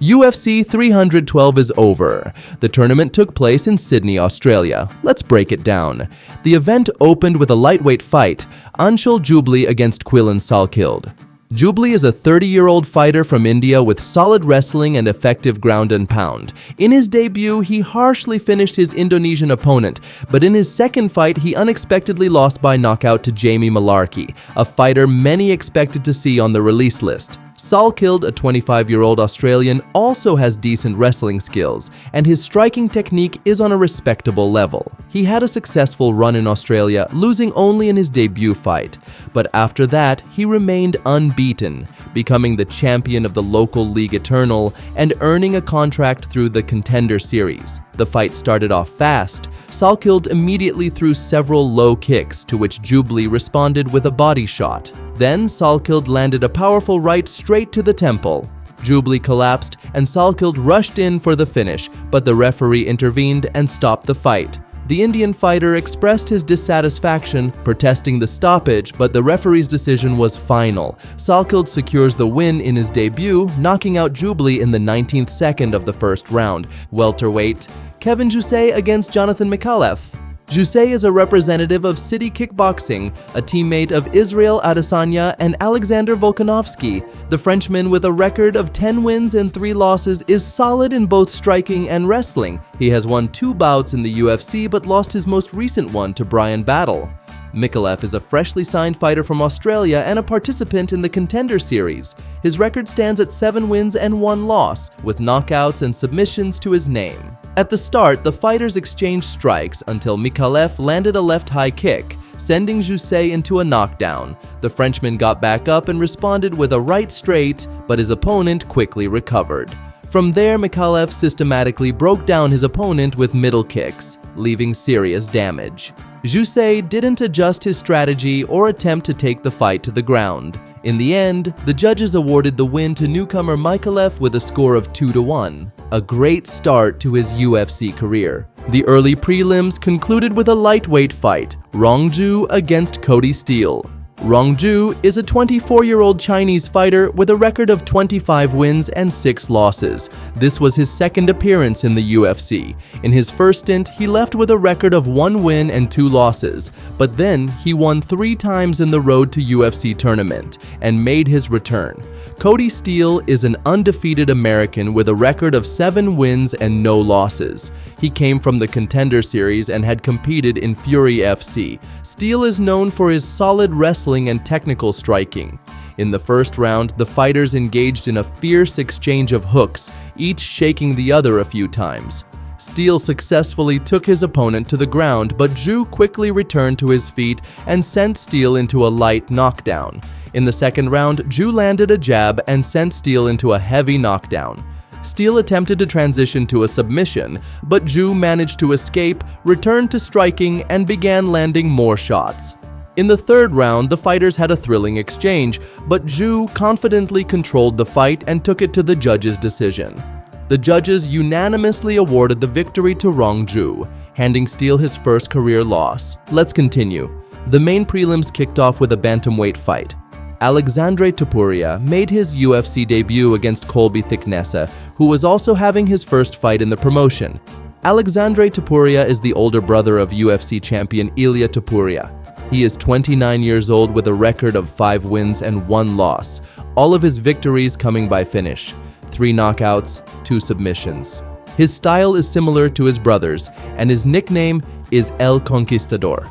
UFC 312 is over. The tournament took place in Sydney, Australia. Let's break it down. The event opened with a lightweight fight, Anshul Jubli against Quillan Salkhild. Jubli is a 30-year-old fighter from India with solid wrestling and effective ground and pound. In his debut, he harshly finished his Indonesian opponent, but in his second fight, he unexpectedly lost by knockout to Jamie Malarkey, a fighter many expected to see on the release list. Salkhild, a 25-year-old Australian, also has decent wrestling skills, and his striking technique is on a respectable level. He had a successful run in Australia, losing only in his debut fight, but after that, he remained unbeaten, becoming the champion of the local League Eternal and earning a contract through the Contender Series. The fight started off fast. Salkhild immediately threw several low kicks, to which Jubli responded with a body shot. Then Salkhild landed a powerful right straight to the temple. Jubli collapsed and Salkhild rushed in for the finish, but the referee intervened and stopped the fight. The Indian fighter expressed his dissatisfaction, protesting the stoppage, but the referee's decision was final. Salkhild secures the win in his debut, knocking out Jubli in the 19th second of the first round. Welterweight, Kevin Jousset against Jonathan Mikhailov. Jousset is a representative of City Kickboxing, a teammate of Israel Adesanya and Alexander Volkanovski. The Frenchman, with a record of 10 wins and 3 losses, is solid in both striking and wrestling. He has won 2 bouts in the UFC but lost his most recent one to Brian Battle. Mikhailov is a freshly signed fighter from Australia and a participant in the Contender Series. His record stands at 7 wins and 1 loss, with knockouts and submissions to his name. At the start, the fighters exchanged strikes until Mikhailov landed a left high kick, sending Jousset into a knockdown. The Frenchman got back up and responded with a right straight, but his opponent quickly recovered. From there, Mikhailov systematically broke down his opponent with middle kicks, leaving serious damage. Jousset didn't adjust his strategy or attempt to take the fight to the ground. In the end, the judges awarded the win to newcomer Mikhailov with a score of 2-1. A great start to his UFC career. The early prelims concluded with a lightweight fight, Rongju against Cody Steele. Rongju is a 24-year-old Chinese fighter with a record of 25 wins and 6 losses. This was his second appearance in the UFC. In his first stint, he left with a record of 1 win and 2 losses, but then he won 3 times in the Road to UFC tournament and made his return. Cody Steele is an undefeated American with a record of 7 wins and no losses. He came from the Contender Series and had competed in Fury FC. Steele is known for his solid wrestling and technical striking. In the first round, the fighters engaged in a fierce exchange of hooks, each shaking the other a few times. Steele successfully took his opponent to the ground, but Zhu quickly returned to his feet and sent Steele into a light knockdown. In the second round, Zhu landed a jab and sent Steele into a heavy knockdown. Steele attempted to transition to a submission, but Zhu managed to escape, returned to striking, and began landing more shots. In the third round, the fighters had a thrilling exchange, but Zhu confidently controlled the fight and took it to the judges' decision. The judges unanimously awarded the victory to Rongju, handing Steele his first career loss. Let's continue. The main prelims kicked off with a bantamweight fight. Alexandre Topuria made his UFC debut against Colby Thicknesse, who was also having his first fight in the promotion. Alexandre Topuria is the older brother of UFC champion Ilia Topuria. He is 29 years old with a record of 5 wins and 1 loss, all of his victories coming by finish, 3 knockouts, 2 submissions. His style is similar to his brother's, and his nickname is El Conquistador.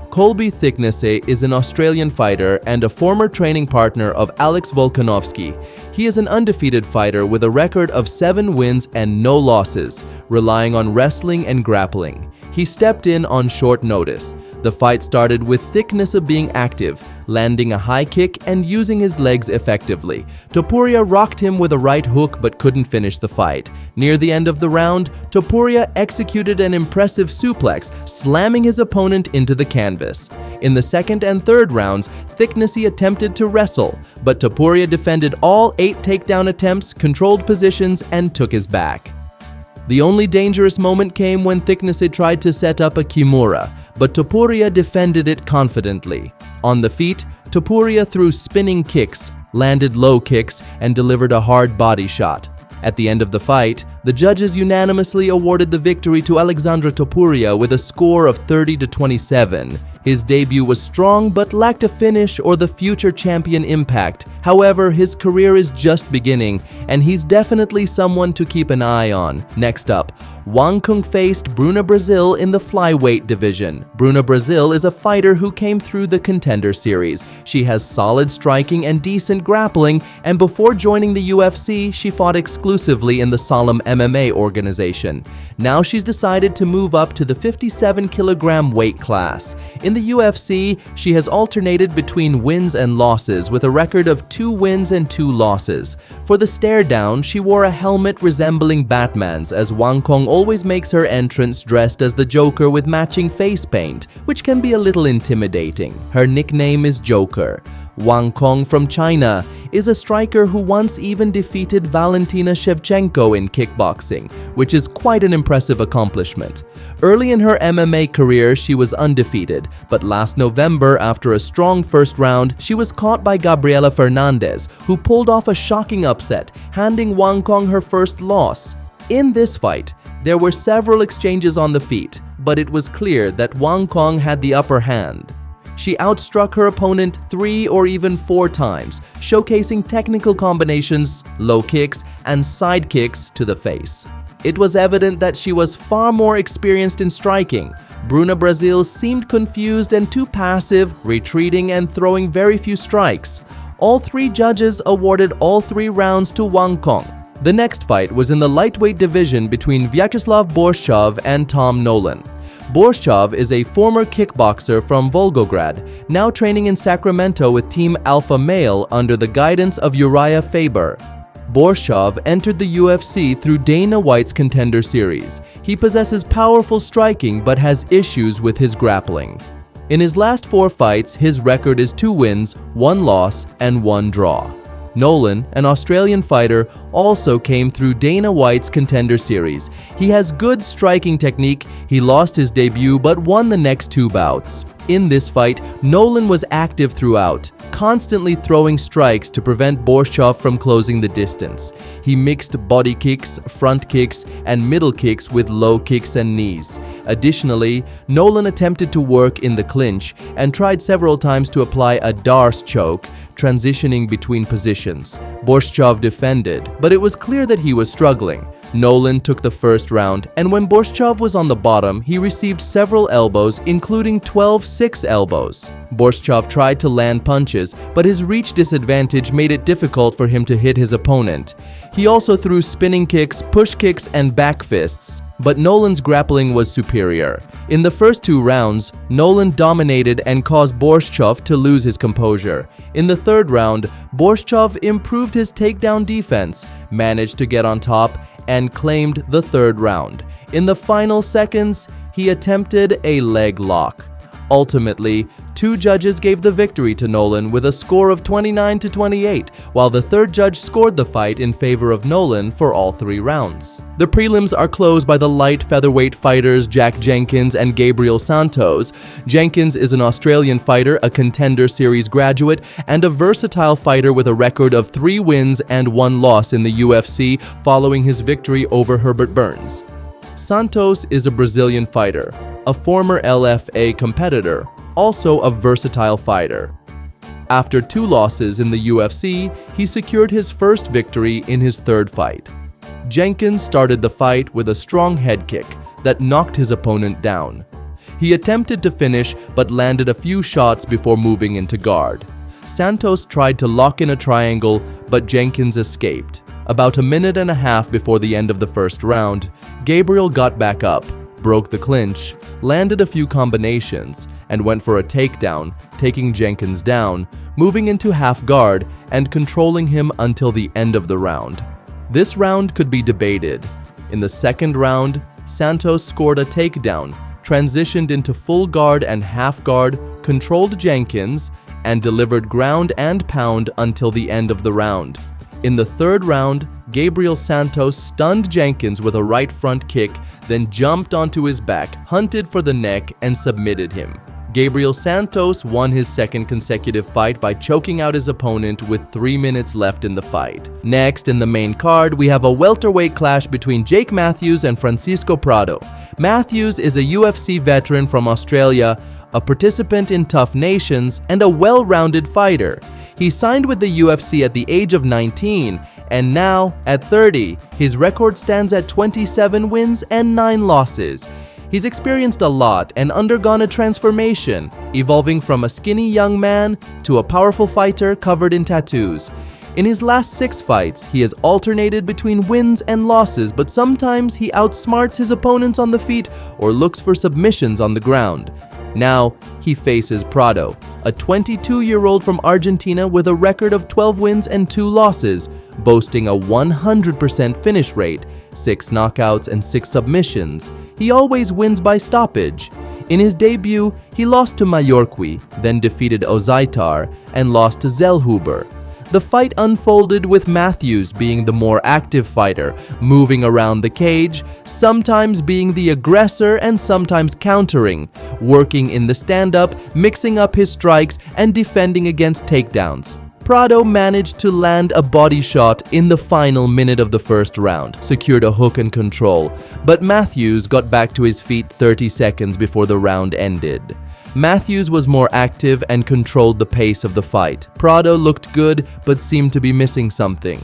Colby Thicknesse is an Australian fighter and a former training partner of Alex Volkanovski. He is an undefeated fighter with a record of 7 wins and no losses, relying on wrestling and grappling. He stepped in on short notice. The fight started with Thicknesse being active, landing a high kick and using his legs effectively. Topuria rocked him with a right hook but couldn't finish the fight. Near the end of the round, Topuria executed an impressive suplex, slamming his opponent into the canvas. In the second and third rounds, Thicknesse attempted to wrestle, but Topuria defended all 8 takedown attempts, controlled positions, and took his back. The only dangerous moment came when Thicknesse tried to set up a Kimura, but Topuria defended it confidently. On the feet, Topuria threw spinning kicks, landed low kicks, and delivered a hard body shot. At the end of the fight, the judges unanimously awarded the victory to Alexandre Topuria with a score of 30-27. His debut was strong but lacked a finish or the future champion impact. However, his career is just beginning, and he's definitely someone to keep an eye on. Next up, Wang Kung faced Bruna Brazil in the flyweight division. Bruna Brazil is a fighter who came through the Contender Series. She has solid striking and decent grappling, and before joining the UFC, she fought exclusively in the Solemn MMA organization. Now she's decided to move up to the 57-kilogram weight class. In the UFC, she has alternated between wins and losses with a record of 2 wins and 2 losses. For the stare down, she wore a helmet resembling Batman's, as Wang Kung always makes her entrance dressed as the Joker with matching face paint, which can be a little intimidating. Her nickname is Joker. Wang Kung from China is a striker who once even defeated Valentina Shevchenko in kickboxing, which is quite an impressive accomplishment. Early in her MMA career, she was undefeated, but last November, after a strong first round, she was caught by Gabriela Fernandez, who pulled off a shocking upset, handing Wang Kung her first loss. In this fight, there were several exchanges on the feet, but it was clear that Wang Kung had the upper hand. She outstruck her opponent 3 or even 4 times, showcasing technical combinations, low kicks, and side kicks to the face. It was evident that she was far more experienced in striking. Bruna Brazil seemed confused and too passive, retreating and throwing very few strikes. All 3 judges awarded all 3 rounds to Wang Kung. The next fight was in the lightweight division between Vyacheslav Borshchev and Tom Nolan. Borshchev is a former kickboxer from Volgograd, now training in Sacramento with Team Alpha Male under the guidance of Uriah Faber. Borshchev entered the UFC through Dana White's Contender Series. He possesses powerful striking but has issues with his grappling. In his last 4 fights, his record is 2 wins, 1 loss, and 1 draw. Nolan, an Australian fighter, also came through Dana White's Contender Series. He has good striking technique. He lost his debut but won the next 2 bouts. In this fight, Nolan was active throughout, constantly throwing strikes to prevent Borshchev from closing the distance. He mixed body kicks, front kicks, and middle kicks with low kicks and knees. Additionally, Nolan attempted to work in the clinch and tried several times to apply a Darce choke, transitioning between positions. Borshchev defended, but it was clear that he was struggling. Nolan took the first round, and when Borshchev was on the bottom, he received several elbows, including 12 6 elbows. Borshchev tried to land punches, but his reach disadvantage made it difficult for him to hit his opponent. He also threw spinning kicks, push kicks, and back fists, but Nolan's grappling was superior. In the first 2 rounds, Nolan dominated and caused Borshchev to lose his composure. In the third round, Borshchev improved his takedown defense, managed to get on top, and claimed the third round. In the final seconds, he attempted a leg lock. Ultimately, 2 judges gave the victory to Nolan with a score of 29-28, while the third judge scored the fight in favor of Nolan for all 3 rounds. The prelims are closed by the light featherweight fighters Jack Jenkins and Gabriel Santos. Jenkins is an Australian fighter, a Contender Series graduate, and a versatile fighter with a record of 3 wins and 1 loss in the UFC following his victory over Herbert Burns. Santos is a Brazilian fighter, a former LFA competitor, also a versatile fighter. After 2 losses in the UFC, he secured his first victory in his 3rd fight. Jenkins started the fight with a strong head kick that knocked his opponent down. He attempted to finish but landed a few shots before moving into guard. Santos tried to lock in a triangle, but Jenkins escaped. About a minute and a half before the end of the first round, Gabriel got back up, broke the clinch, landed a few combinations, and went for a takedown, taking Jenkins down, moving into half guard, and controlling him until the end of the round. This round could be debated. In the second round, Santos scored a takedown, transitioned into full guard and half guard, controlled Jenkins, and delivered ground and pound until the end of the round. In the third round, Gabriel Santos stunned Jenkins with a right front kick, then jumped onto his back, hunted for the neck, and submitted him. Gabriel Santos won his second consecutive fight by choking out his opponent with 3 minutes left in the fight. Next, in the main card, we have a welterweight clash between Jake Matthews and Francisco Prado. Matthews is a UFC veteran from Australia, a participant in Tough Nations, and a well-rounded fighter. He signed with the UFC at the age of 19, and now, at 30, his record stands at 27 wins and 9 losses. He's experienced a lot and undergone a transformation, evolving from a skinny young man to a powerful fighter covered in tattoos. In his last 6 fights, he has alternated between wins and losses, but sometimes he outsmarts his opponents on the feet or looks for submissions on the ground. Now, he faces Prado, a 22-year-old from Argentina with a record of 12 wins and 2 losses, boasting a 100% finish rate, 6 knockouts and 6 submissions. He always wins by stoppage. In his debut, he lost to Mayorkui, then defeated Ozaitar, and lost to Zellhuber. The fight unfolded with Matthews being the more active fighter, moving around the cage, sometimes being the aggressor and sometimes countering, working in the stand-up, mixing up his strikes, and defending against takedowns. Prado managed to land a body shot in the final minute of the first round, secured a hook and control, but Matthews got back to his feet 30 seconds before the round ended. Matthews was more active and controlled the pace of the fight. Prado looked good but seemed to be missing something.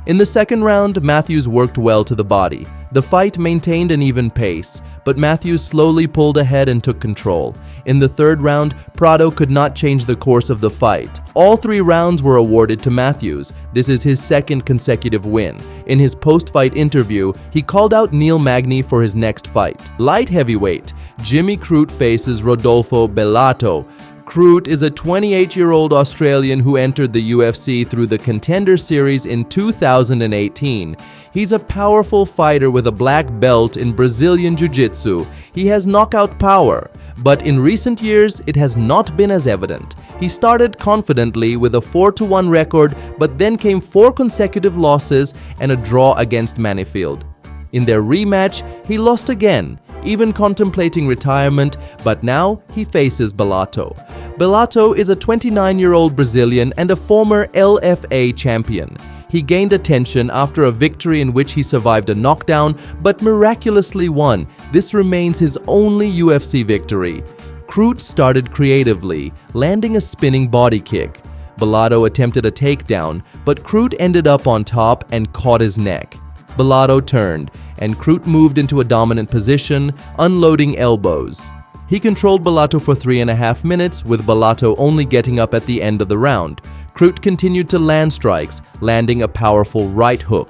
In the second round, Matthews worked well to the body. The fight maintained an even pace, but Matthews slowly pulled ahead and took control. In the third round, Prado could not change the course of the fight. All 3 rounds were awarded to Matthews. This is his second consecutive win. In his post-fight interview, he called out Neil Magny for his next fight. Light heavyweight, Jimmy Crute faces Rodolfo Bellato. Crute is a 28-year-old Australian who entered the UFC through the Contender Series in 2018. He's a powerful fighter with a black belt in Brazilian Jiu-Jitsu. He has knockout power, but in recent years, it has not been as evident. He started confidently with a 4-1 record, but then came 4 consecutive losses and a draw against Manifield. In their rematch, he lost again, even contemplating retirement, but now he faces Bellato. Bellato is a 29-year-old Brazilian and a former LFA champion. He gained attention after a victory in which he survived a knockdown but miraculously won. This remains his only UFC victory. Crute started creatively, landing a spinning body kick. Bellato attempted a takedown, but Crute ended up on top and caught his neck. Bellato turned, and Crute moved into a dominant position, unloading elbows. He controlled Bellato for 3.5 minutes, with Bellato only getting up at the end of the round. Crute continued to land strikes, landing a powerful right hook.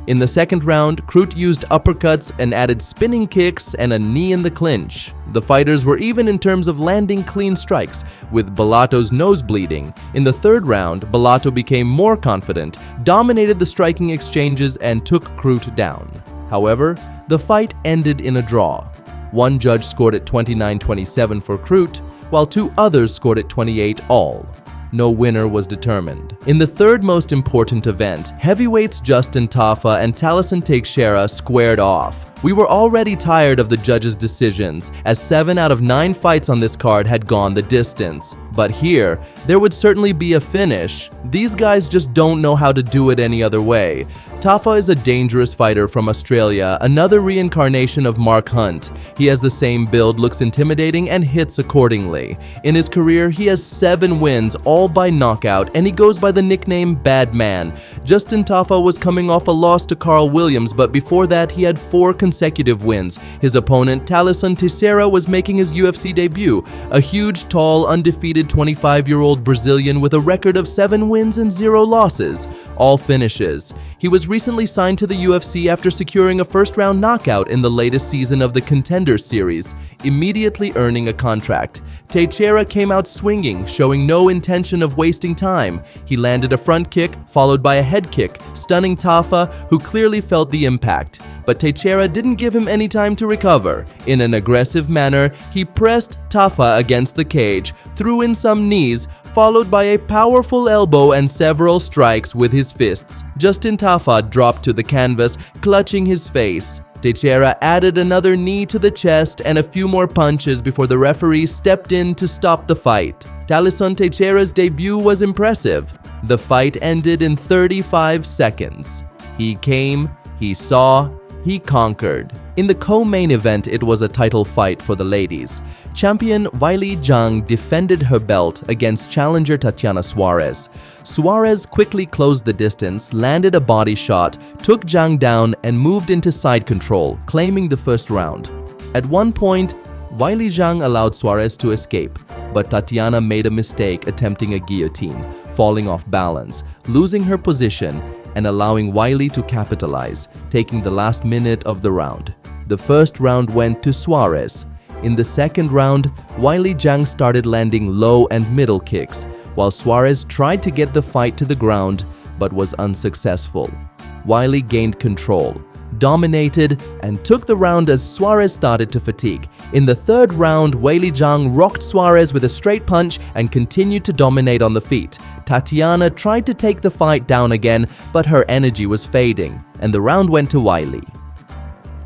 In the second round, Crute used uppercuts and added spinning kicks and a knee in the clinch. The fighters were even in terms of landing clean strikes, with Bellato's nose bleeding. In the third round, Bellato became more confident, dominated the striking exchanges, and took Crute down. However, the fight ended in a draw. One judge scored it 29-27 for Crute, while 2 others scored it 28 all. No winner was determined. In the third most important event, heavyweights Justin Tafa and Talison Teixeira squared off. We were already tired of the judges' decisions, as 7 out of 9 fights on this card had gone the distance. But here, there would certainly be a finish. These guys just don't know how to do it any other way. Tafa is a dangerous fighter from Australia, another reincarnation of Mark Hunt. He has the same build, looks intimidating, and hits accordingly. In his career, he has 7 wins, all by knockout, and he goes by the nickname Bad Man. Justin Tafa was coming off a loss to Carl Williams, but before that, he had 4 consecutive wins. His opponent, Talison Teixeira, was making his UFC debut, a huge, tall, undefeated 25-year-old Brazilian with a record of 7 wins and 0 losses, all finishes. He was recently signed to the UFC after securing a first-round knockout in the latest season of the Contender Series, immediately earning a contract. Teixeira came out swinging, showing no intention of wasting time. He landed a front kick, followed by a head kick, stunning Tafa, who clearly felt the impact. But Teixeira didn't give him any time to recover. In an aggressive manner, he pressed Tafa against the cage, threw in some knees, followed by a powerful elbow and several strikes with his fists. Justin Tafa dropped to the canvas, clutching his face. Teixeira added another knee to the chest and a few more punches before the referee stepped in to stop the fight. Talisson Teixeira's debut was impressive. The fight ended in 35 seconds. He came, he saw, he conquered. In the co-main event, it was a title fight for the ladies. Champion Weili Zhang defended her belt against challenger Tatiana Suarez. Suarez quickly closed the distance, landed a body shot, took Zhang down and moved into side control, claiming the first round. At one point, Weili Zhang allowed Suarez to escape, but Tatiana made a mistake attempting a guillotine, falling off balance, losing her position and allowing Weili to capitalize, taking the last minute of the round. The first round went to Suarez. In the second round, Weili Zhang started landing low and middle kicks, while Suarez tried to get the fight to the ground but was unsuccessful. Weili gained control, dominated, and took the round as Suarez started to fatigue. In the third round, Weili Zhang rocked Suarez with a straight punch and continued to dominate on the feet. Tatiana tried to take the fight down again, but her energy was fading, and the round went to Weili.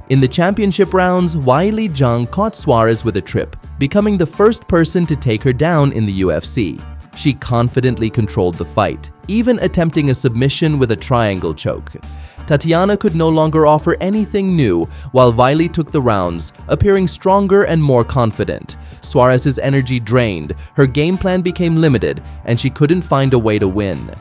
In the championship rounds, Weili Zhang caught Suarez with a trip, becoming the first person to take her down in the UFC. She confidently controlled the fight, even attempting a submission with a triangle choke. Tatiana could no longer offer anything new, while Weili took the rounds, appearing stronger and more confident. Suarez's energy drained, her game plan became limited, and she couldn't find a way to win.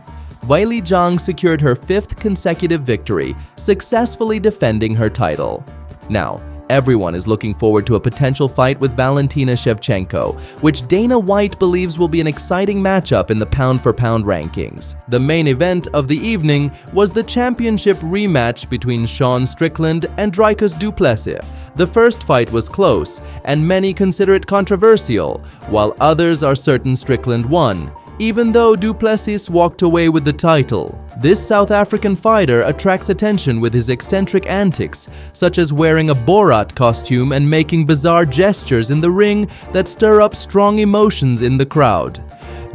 Weili Zhang secured her 5th consecutive victory, successfully defending her title. Now, everyone is looking forward to a potential fight with Valentina Shevchenko, which Dana White believes will be an exciting matchup in the pound-for-pound rankings. The main event of the evening was the championship rematch between Strickland and Dricus du Plessis. The first fight was close, and many consider it controversial, while others are certain Strickland won, even though du Plessis walked away with the title. This South African fighter attracts attention with his eccentric antics, such as wearing a Borat costume and making bizarre gestures in the ring that stir up strong emotions in the crowd.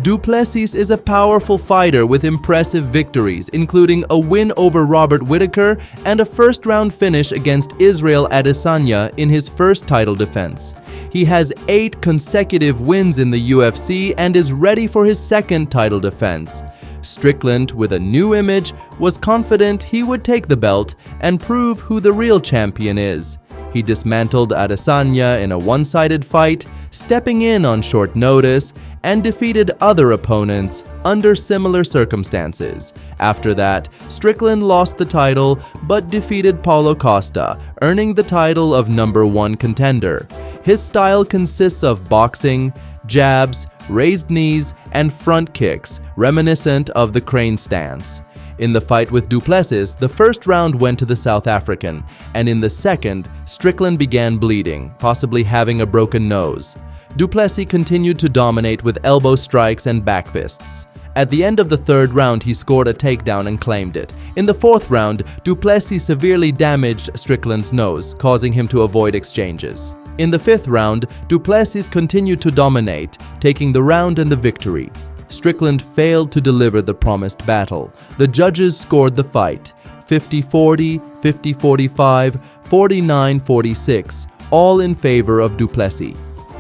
Du Plessis is a powerful fighter with impressive victories, including a win over Robert Whittaker and a first-round finish against Israel Adesanya in his first title defense. He has 8 consecutive wins in the UFC and is ready for his second title defense. Strickland, with a new image, was confident he would take the belt and prove who the real champion is. He dismantled Adesanya in a one-sided fight, stepping in on short notice, and defeated other opponents under similar circumstances. After that, Strickland lost the title but defeated Paulo Costa, earning the title of #1 contender. His style consists of boxing, jabs, raised knees, and front kicks, reminiscent of the crane stance. In the fight with du Plessis, the first round went to the South African, and in the second, Strickland began bleeding, possibly having a broken nose. Du Plessis continued to dominate with elbow strikes and back fists. At the end of the third round, he scored a takedown and claimed it. In the fourth round, du Plessis severely damaged Strickland's nose, causing him to avoid exchanges. In the fifth round, du Plessis continued to dominate, taking the round and the victory. Strickland failed to deliver the promised battle. The judges scored the fight 50-40, 50-45, 49-46, all in favor of du Plessis.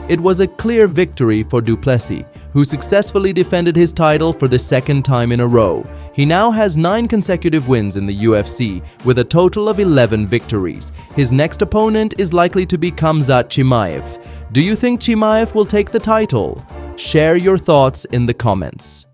It was a clear victory for du Plessis, who successfully defended his title for the second time in a row. He now has 9 consecutive wins in the UFC, with a total of 11 victories. His next opponent is likely to be Khamzat Chimaev. Do you think Chimaev will take the title? Share your thoughts in the comments.